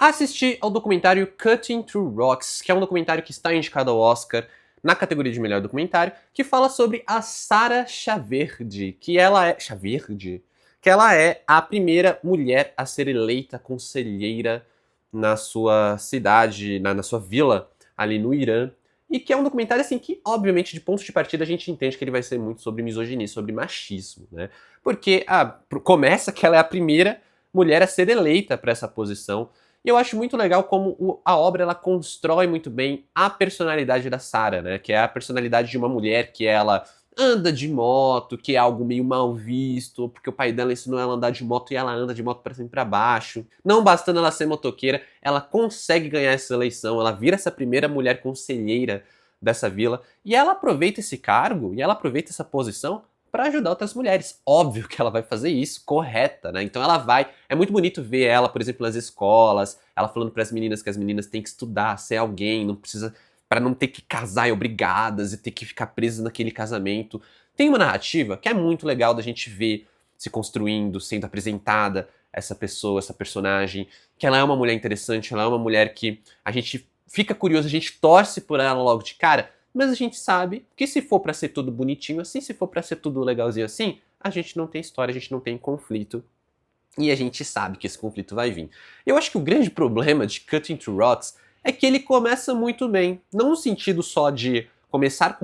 Assisti ao documentário Cutting Through Rocks, que é um documentário que está indicado ao Oscar na categoria de melhor documentário, que fala sobre a Sara Chaverde, que ela é a primeira mulher a ser eleita conselheira na sua cidade, na sua vila ali no Irã, e que é um documentário assim que, obviamente, de ponto de partida a gente entende que ele vai ser muito sobre misoginia, sobre machismo, né? Porque começa que ela é a primeira mulher a ser eleita para essa posição. E eu acho muito legal como a obra ela constrói muito bem a personalidade da Sara, né? Que é a personalidade de uma mulher que ela anda de moto, que é algo meio mal visto, porque o pai dela ensinou ela a andar de moto e ela anda de moto para cima e para baixo. Não bastando ela ser motoqueira, ela consegue ganhar essa eleição, ela vira essa primeira mulher conselheira dessa vila e ela aproveita esse cargo e ela aproveita essa posição para ajudar outras mulheres. Óbvio que ela vai fazer isso, correta, né? Então ela vai. É muito bonito ver ela, por exemplo, nas escolas, ela falando para as meninas que as meninas têm que estudar, ser alguém, não precisa. Para não ter que casar e obrigadas e ter que ficar presas naquele casamento. Tem uma narrativa que é muito legal da gente ver se construindo, sendo apresentada essa pessoa, essa personagem, que ela é uma mulher interessante, ela é uma mulher que a gente fica curioso, a gente torce por ela logo de cara, mas a gente sabe que se for pra ser tudo bonitinho assim, se for pra ser tudo legalzinho assim, a gente não tem história, a gente não tem conflito. E a gente sabe que esse conflito vai vir. Eu acho que o grande problema de Cutting Through Rocks é que ele começa muito bem. Não no sentido só de começar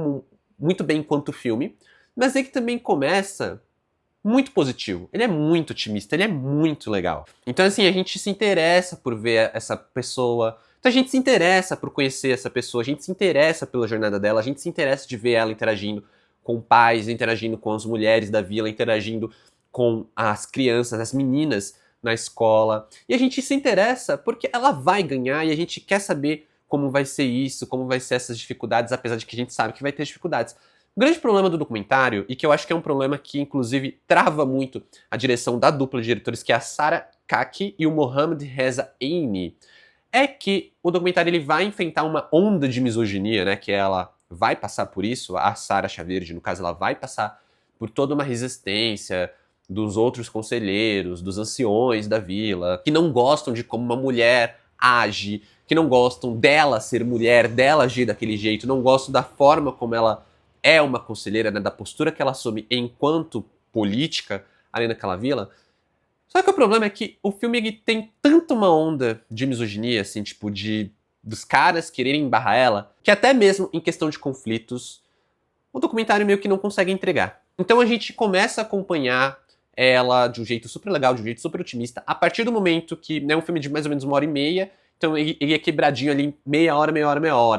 muito bem enquanto filme, mas ele também começa muito positivo. Ele é muito otimista, ele é muito legal. Então assim, a gente se interessa por ver essa pessoa. Então a gente se interessa por conhecer essa pessoa, a gente se interessa pela jornada dela, a gente se interessa de ver ela interagindo com pais, interagindo com as mulheres da vila, interagindo com as crianças, as meninas na escola. E a gente se interessa porque ela vai ganhar e a gente quer saber como vai ser isso, como vai ser essas dificuldades, apesar de que a gente sabe que vai ter dificuldades. O grande problema do documentário, e que eu acho que é um problema que inclusive trava muito a direção da dupla de diretores, que é a Sara Kaki e o Mohamed Reza Eini, é que o documentário ele vai enfrentar uma onda de misoginia, né? Que ela vai passar por isso, a Sara Chaverde, no caso, ela vai passar por toda uma resistência dos outros conselheiros, dos anciões da vila, que não gostam de como uma mulher age, que não gostam dela ser mulher, dela agir daquele jeito, não gostam da forma como ela é uma conselheira, né, da postura que ela assume enquanto política ali naquela vila. Só que o problema é que o filme ele tem tanto uma onda de misoginia, assim, tipo, dos caras quererem barrar ela, que até mesmo em questão de conflitos, o documentário meio que não consegue entregar. Então a gente começa a acompanhar ela de um jeito super legal, de um jeito super otimista, a partir do momento que é um filme de mais ou menos 1h30, então ele é quebradinho ali meia hora,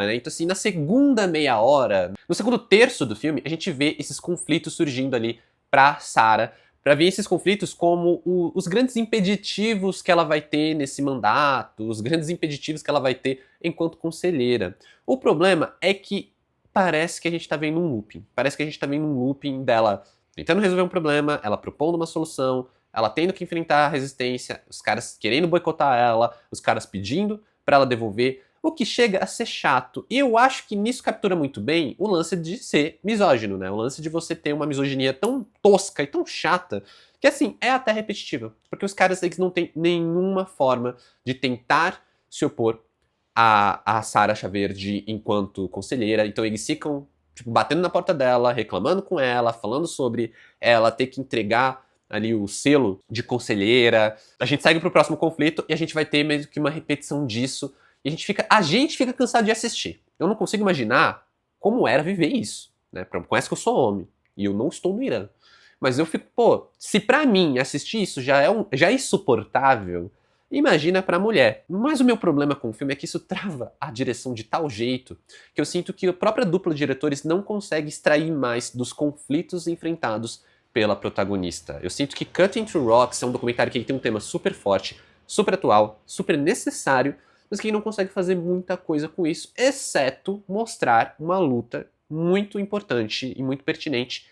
né? Então assim, na segunda meia hora, no segundo terço do filme, a gente vê esses conflitos surgindo ali pra Sara, pra ver esses conflitos como os grandes impeditivos que ela vai ter nesse mandato, os grandes impeditivos que ela vai ter enquanto conselheira. O problema é que parece que a gente tá vendo um looping. Parece que a gente tá vendo um looping dela tentando resolver um problema, ela propondo uma solução, ela tendo que enfrentar a resistência, os caras querendo boicotar ela, os caras pedindo pra ela devolver, o que chega a ser chato. E eu acho que nisso captura muito bem o lance de ser misógino, né? O lance de você ter uma misoginia tão tosca e tão chata que, assim, é até repetitiva. Porque os caras, eles não têm nenhuma forma de tentar se opor a Sara Chaverde enquanto conselheira. Então eles ficam tipo, batendo na porta dela, reclamando com ela, falando sobre ela ter que entregar ali o selo de conselheira. A gente segue pro próximo conflito e a gente vai ter meio que uma repetição disso. E a gente fica cansado de assistir. Eu não consigo imaginar como era viver isso, né? Conhece que eu sou homem e eu não estou no Irã. Mas eu fico, pô, se pra mim assistir isso já é insuportável, imagina pra mulher. Mas o meu problema com o filme é que isso trava a direção de tal jeito que eu sinto que a própria dupla de diretores não consegue extrair mais dos conflitos enfrentados pela protagonista. Eu sinto que Cutting Through Rocks é um documentário que tem um tema super forte, super atual, super necessário, mas que não consegue fazer muita coisa com isso, exceto mostrar uma luta muito importante e muito pertinente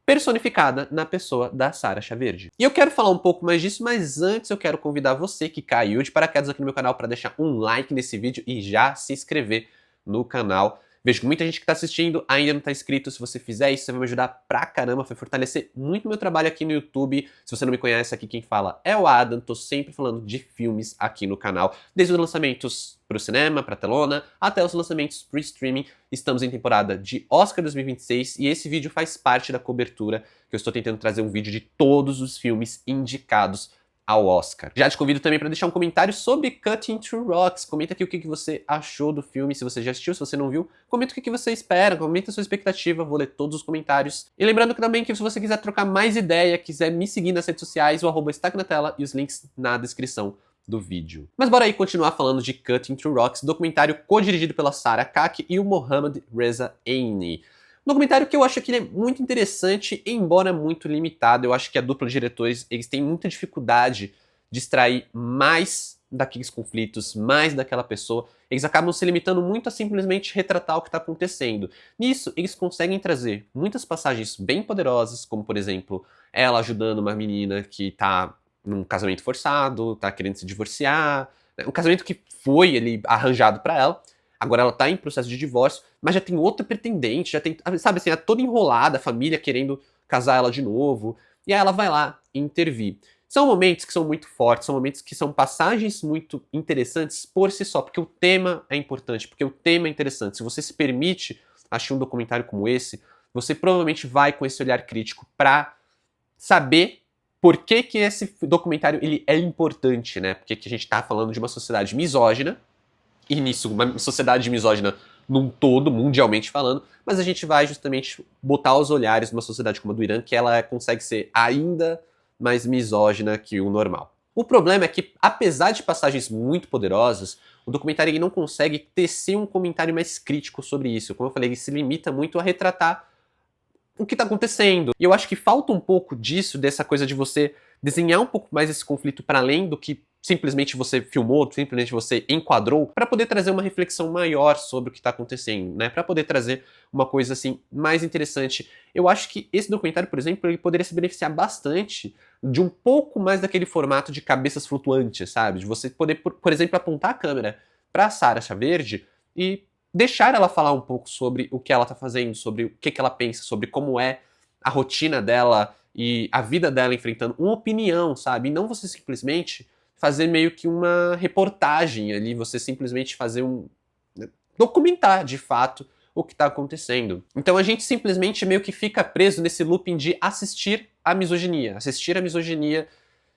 personificada na pessoa da Sara Chaverde. E eu quero falar um pouco mais disso, mas antes eu quero convidar você que caiu de paraquedas aqui no meu canal para deixar um like nesse vídeo e já se inscrever no canal. Vejo que muita gente que tá assistindo ainda não tá inscrito. Se você fizer isso, você vai me ajudar pra caramba, vai fortalecer muito meu trabalho aqui no YouTube. Se você não me conhece, aqui quem fala é o Adam, tô sempre falando de filmes aqui no canal, desde os lançamentos pro cinema, pra telona, até os lançamentos pro streaming. Estamos em temporada de Oscar 2026 e esse vídeo faz parte da cobertura que eu estou tentando trazer um vídeo de todos os filmes indicados ao Oscar. Já te convido também para deixar um comentário sobre Cutting Through Rocks. Comenta aqui o que você achou do filme, se você já assistiu, se você não viu. Comenta o que você espera, comenta a sua expectativa, vou ler todos os comentários. E lembrando que também que se você quiser trocar mais ideia, quiser me seguir nas redes sociais, o arroba está aqui na tela e os links na descrição do vídeo. Mas bora aí continuar falando de Cutting Through Rocks, documentário co-dirigido pela Sarah Kaki e o Mohammad Reza Eini. Um documentário que eu acho que ele é muito interessante, embora muito limitado. Eu acho que a dupla de diretores, eles têm muita dificuldade de extrair mais daqueles conflitos, mais daquela pessoa. Eles acabam se limitando muito a simplesmente retratar o que está acontecendo. Nisso, eles conseguem trazer muitas passagens bem poderosas, como por exemplo, ela ajudando uma menina que está num casamento forçado, tá querendo se divorciar, né? Um casamento que foi ali arranjado para ela, agora ela tá em processo de divórcio, mas já tem outra pretendente, já tem, sabe assim, é toda enrolada, a família querendo casar ela de novo, e aí ela vai lá intervir. São momentos que são muito fortes, são momentos que são passagens muito interessantes por si só, porque o tema é importante, porque o tema é interessante. Se você se permite assistir um documentário como esse, você provavelmente vai com esse olhar crítico pra saber por que que esse documentário ele é importante, né? Porque que a gente tá falando de uma sociedade misógina, e nisso, uma sociedade misógina num todo, mundialmente falando, mas a gente vai justamente botar os olhares numa sociedade como a do Irã, que ela consegue ser ainda mais misógina que o normal. O problema é que, apesar de passagens muito poderosas, o documentário ele não consegue tecer um comentário mais crítico sobre isso. Como eu falei, ele se limita muito a retratar o que tá acontecendo. E eu acho que falta um pouco disso, dessa coisa de você desenhar um pouco mais esse conflito para além do que simplesmente você filmou, simplesmente você enquadrou, para poder trazer uma reflexão maior sobre o que tá acontecendo, né? Para poder trazer uma coisa assim mais interessante. Eu acho que esse documentário, por exemplo, ele poderia se beneficiar bastante de um pouco mais daquele formato de cabeças flutuantes, sabe? De você poder, por exemplo, apontar a câmera para Sarah Chaverde e deixar ela falar um pouco sobre o que ela tá fazendo, sobre o que ela pensa, sobre como é a rotina dela e a vida dela enfrentando uma opinião, sabe? E não você simplesmente fazer meio que uma reportagem ali, você simplesmente fazer documentar de fato o que tá acontecendo. Então a gente simplesmente meio que fica preso nesse looping de assistir a misoginia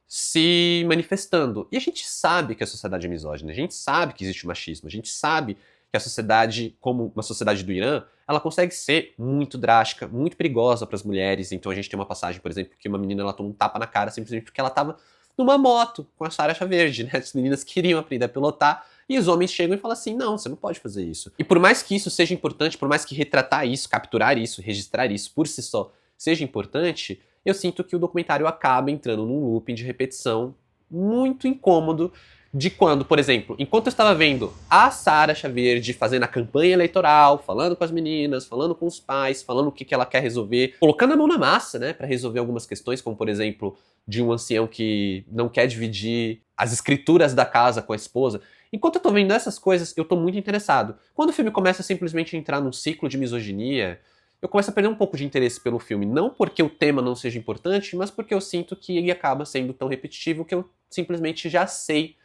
se manifestando. E a gente sabe que a sociedade é misógina, a gente sabe que existe o machismo, a gente sabe que a sociedade, como uma sociedade do Irã, ela consegue ser muito drástica, muito perigosa para as mulheres. Então a gente tem uma passagem, por exemplo, que uma menina ela toma um tapa na cara simplesmente porque ela estava numa moto com a Sarah Chaverde, né? As meninas queriam aprender a pilotar e os homens chegam e falam assim, não, você não pode fazer isso. E por mais que isso seja importante, por mais que retratar isso, capturar isso, registrar isso por si só seja importante, eu sinto que o documentário acaba entrando num looping de repetição muito incômodo de quando, por exemplo, enquanto eu estava vendo a Sarah Chaverde fazendo a campanha eleitoral, falando com as meninas, falando com os pais, falando o que ela quer resolver, colocando a mão na massa, né, para resolver algumas questões, como por exemplo, de um ancião que não quer dividir as escrituras da casa com a esposa. Enquanto eu tô vendo essas coisas, eu tô muito interessado. Quando o filme começa a simplesmente entrar num ciclo de misoginia, eu começo a perder um pouco de interesse pelo filme. Não porque o tema não seja importante, mas porque eu sinto que ele acaba sendo tão repetitivo que eu simplesmente já sei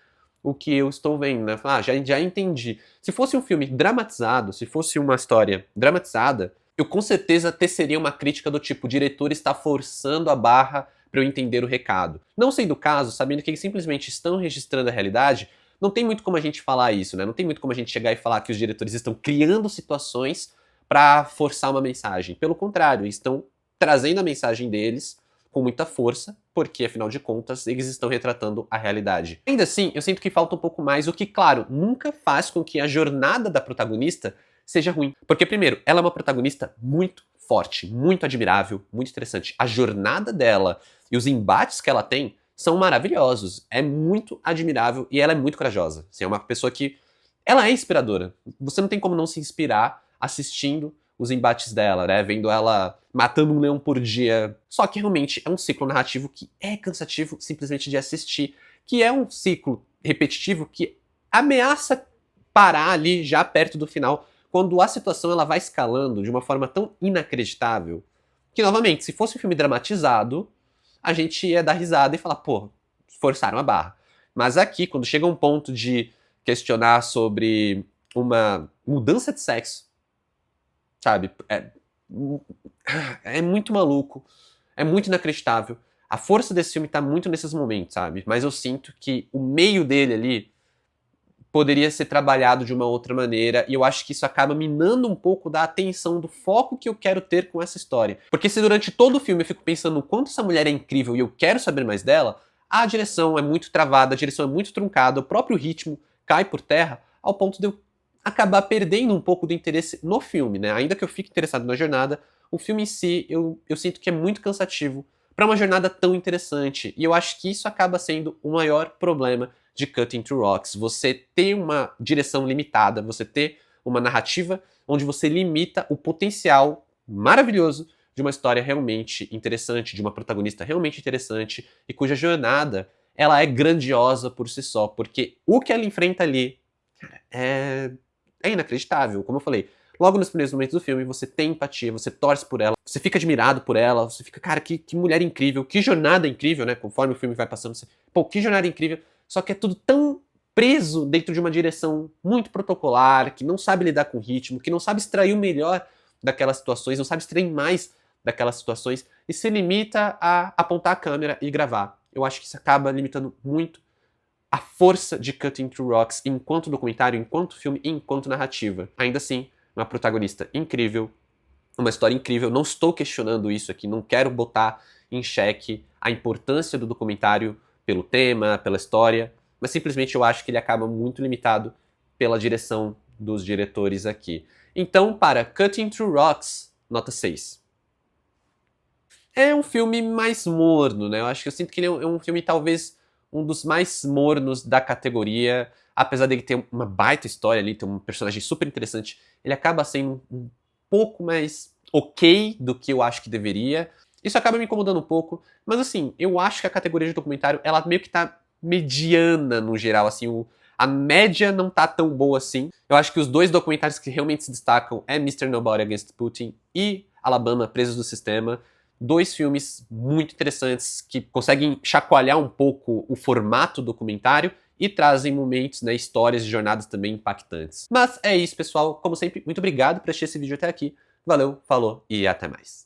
o que eu estou vendo, né? Já entendi. Se fosse um filme dramatizado, se fosse uma história dramatizada, eu com certeza teceria uma crítica do tipo, o diretor está forçando a barra para eu entender o recado. Não sendo o caso, sabendo que eles simplesmente estão registrando a realidade, não tem muito como a gente falar isso, né? Não tem muito como a gente chegar e falar que os diretores estão criando situações para forçar uma mensagem. Pelo contrário, eles estão trazendo a mensagem deles com muita força, porque afinal de contas eles estão retratando a realidade. Ainda assim, eu sinto que falta um pouco mais, o que, claro, nunca faz com que a jornada da protagonista seja ruim. Porque, primeiro, ela é uma protagonista muito forte, muito admirável, muito interessante. A jornada dela e os embates que ela tem são maravilhosos. É muito admirável e ela é muito corajosa. Assim, é uma pessoa que... ela é inspiradora. Você não tem como não se inspirar assistindo os embates dela, né? Vendo ela matando um leão por dia. Só que realmente é um ciclo narrativo que é cansativo simplesmente de assistir. Que é um ciclo repetitivo que ameaça parar ali já perto do final, quando a situação ela vai escalando de uma forma tão inacreditável que, novamente, se fosse um filme dramatizado, a gente ia dar risada e falar, pô, forçaram a barra. Mas aqui, quando chega um ponto de questionar sobre uma mudança de sexo, sabe? É muito maluco, é muito inacreditável. A força desse filme tá muito nesses momentos, sabe? Mas eu sinto que o meio dele ali poderia ser trabalhado de uma outra maneira, e eu acho que isso acaba minando um pouco da atenção, do foco que eu quero ter com essa história. Porque se durante todo o filme eu fico pensando o quanto essa mulher é incrível e eu quero saber mais dela, a direção é muito travada, a direção é muito truncada, o próprio ritmo cai por terra, ao ponto de eu acabar perdendo um pouco do interesse no filme, né? Ainda que eu fique interessado na jornada, o filme em si eu sinto que é muito cansativo para uma jornada tão interessante, e eu acho que isso acaba sendo o maior problema de Cutting Through Rocks. Você ter uma direção limitada, você ter uma narrativa onde você limita o potencial maravilhoso de uma história realmente interessante, de uma protagonista realmente interessante e cuja jornada ela é grandiosa por si só, porque o que ela enfrenta ali é, é inacreditável, como eu falei. Logo nos primeiros momentos do filme, você tem empatia, você torce por ela, você fica admirado por ela, você fica, cara, que mulher incrível, que jornada incrível, né? Conforme o filme vai passando, você, pô, que jornada incrível. Só que é tudo tão preso dentro de uma direção muito protocolar, que não sabe lidar com o ritmo, que não sabe extrair o melhor daquelas situações, não sabe extrair mais daquelas situações, e se limita a apontar a câmera e gravar. Eu acho que isso acaba limitando muito a força de Cutting Through Rocks enquanto documentário, enquanto filme e enquanto narrativa. Ainda assim, uma protagonista incrível, uma história incrível. Não estou questionando isso aqui, não quero botar em xeque a importância do documentário pelo tema, pela história, mas simplesmente eu acho que ele acaba muito limitado pela direção dos diretores aqui. Então, para Cutting Through Rocks, nota 6. É um filme mais morno, né? Eu sinto que ele é um filme talvez um dos mais mornos da categoria, apesar dele ter uma baita história ali, ter um personagem super interessante, ele acaba sendo um pouco mais ok do que eu acho que deveria. Isso acaba me incomodando um pouco, mas assim, eu acho que a categoria de documentário, ela meio que tá mediana no geral, assim, a média não tá tão boa assim. Eu acho que os dois documentários que realmente se destacam é Mr. Nobody Against Putin e Alabama, Presos do Sistema. Dois filmes muito interessantes que conseguem chacoalhar um pouco o formato documentário e trazem momentos, né, histórias e jornadas também impactantes. Mas é isso, pessoal. Como sempre, muito obrigado por assistir esse vídeo até aqui. Valeu, falou e até mais.